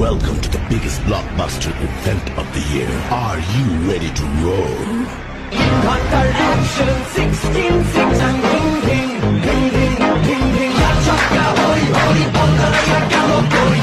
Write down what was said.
Welcome to the biggest blockbuster event of the year. Are you ready to roll? Hunter action 16 6 and ding ding ding ding ding ding. Ya chaka hoi hoi, bangala ya galo boy.